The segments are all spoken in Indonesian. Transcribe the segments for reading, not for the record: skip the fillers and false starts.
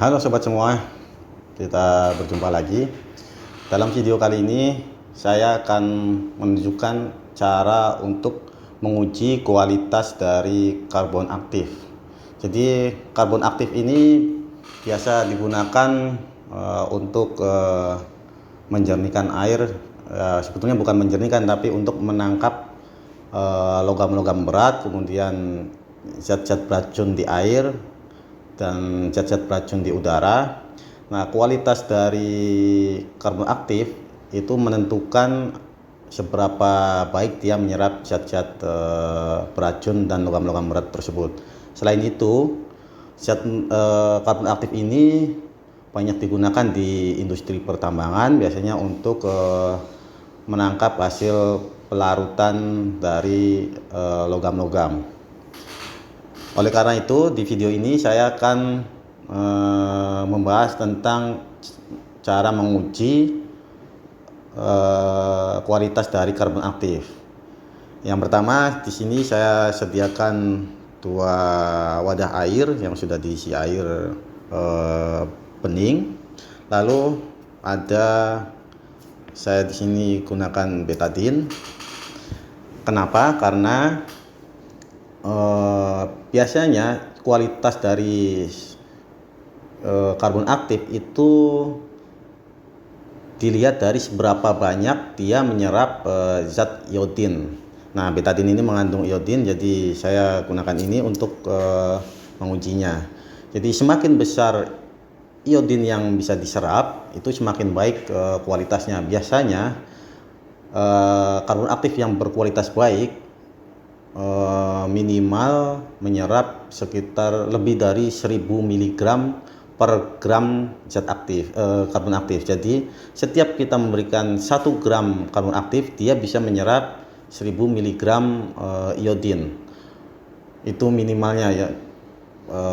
Halo sobat semua, kita berjumpa lagi. Dalam video kali ini saya akan menunjukkan cara untuk menguji kualitas dari karbon aktif. Jadi karbon aktif ini biasa digunakan untuk menjernihkan air. Sebetulnya bukan menjernihkan, tapi untuk menangkap logam-logam berat, kemudian zat-zat beracun di air dan zat-zat beracun di udara. Nah, kualitas dari karbon aktif itu menentukan seberapa baik dia menyerap zat-zat beracun dan logam-logam berat tersebut. Selain itu, karbon aktif ini banyak digunakan di industri pertambangan, biasanya untuk menangkap hasil pelarutan dari logam-logam. Oleh karena itu, di video ini saya akan membahas tentang cara menguji kualitas dari karbon aktif. Yang pertama, di sini saya sediakan dua wadah air yang sudah diisi air bening. Lalu saya di sini gunakan betadine. Kenapa? Karena biasanya kualitas dari karbon aktif itu dilihat dari seberapa banyak dia menyerap zat iodin. Nah, betadine ini mengandung iodin, jadi saya gunakan ini untuk mengujinya. Jadi semakin besar iodin yang bisa diserap, itu semakin baik kualitasnya. Biasanya karbon aktif yang berkualitas baik minimal menyerap sekitar lebih dari 1000 mg per gram zat aktif, karbon aktif. Jadi setiap kita memberikan 1 gram karbon aktif, dia bisa menyerap 1000 mg iodin. Itu minimalnya ya,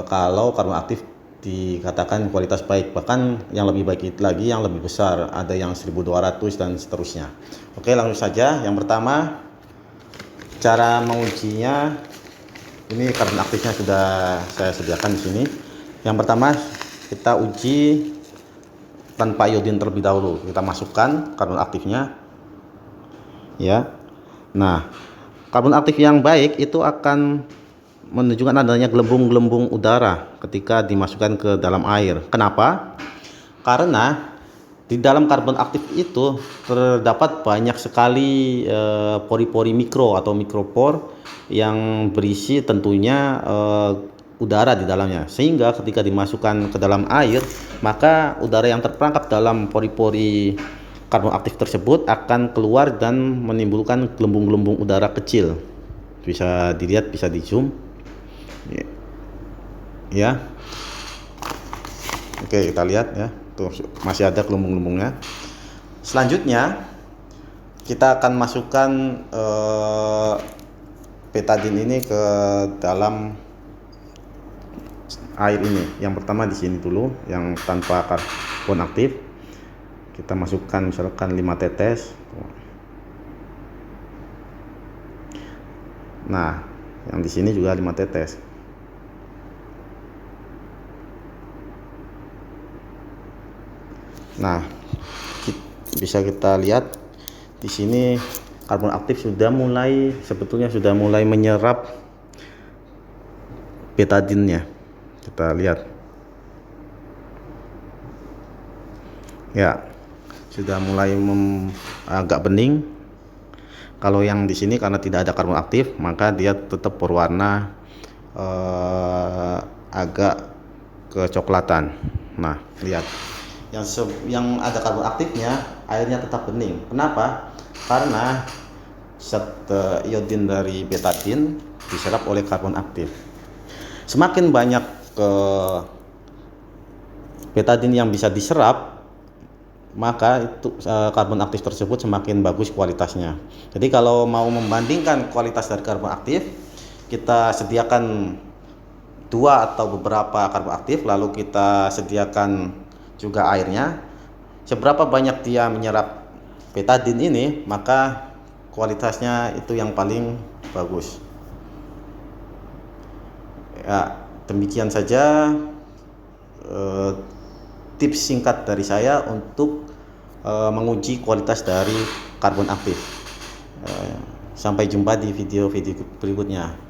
kalau karbon aktif dikatakan kualitas baik. Bahkan yang lebih baik lagi, yang lebih besar, ada yang 1200 dan seterusnya. Oke, langsung saja. Yang pertama, cara mengujinya, ini karbon aktifnya sudah saya sediakan di sini. Yang pertama, kita uji tanpa iodin terlebih dahulu. Kita masukkan karbon aktifnya, ya. Nah, karbon aktif yang baik itu akan menunjukkan adanya gelembung-gelembung udara ketika dimasukkan ke dalam air. Kenapa? Karena di dalam karbon aktif itu terdapat banyak sekali pori-pori mikro atau mikropor yang berisi tentunya udara di dalamnya, sehingga ketika dimasukkan ke dalam air, maka udara yang terperangkap dalam pori-pori karbon aktif tersebut akan keluar dan menimbulkan gelembung-gelembung udara kecil. Bisa dilihat, bisa di zoom ya. Oke, kita lihat ya. Tuh, masih ada gelembung-gelembungnya. Selanjutnya kita akan masukkan betadine ini ke dalam air ini. Yang pertama di sini dulu, yang tanpa karbon aktif. Kita masukkan misalkan 5 tetes. Nah, yang di sini juga 5 tetes. Nah, bisa kita lihat di sini karbon aktif sebetulnya sudah mulai menyerap betadine-nya. Kita lihat. Ya, sudah mulai agak bening. Kalau yang di sini karena tidak ada karbon aktif, maka dia tetap berwarna agak kecoklatan. Nah, lihat. Yang ada karbon aktifnya, airnya tetap bening. Kenapa? Karena zat iodin dari betadine diserap oleh karbon aktif. Semakin banyak betadine yang bisa diserap, maka itu karbon aktif tersebut semakin bagus kualitasnya. Jadi kalau mau membandingkan kualitas dari karbon aktif, kita sediakan 2 atau beberapa karbon aktif, lalu kita sediakan juga airnya. Seberapa banyak dia menyerap betadine ini, maka kualitasnya itu yang paling bagus. Ya, demikian saja tips singkat dari saya untuk menguji kualitas dari karbon aktif. Sampai jumpa di video-video berikutnya.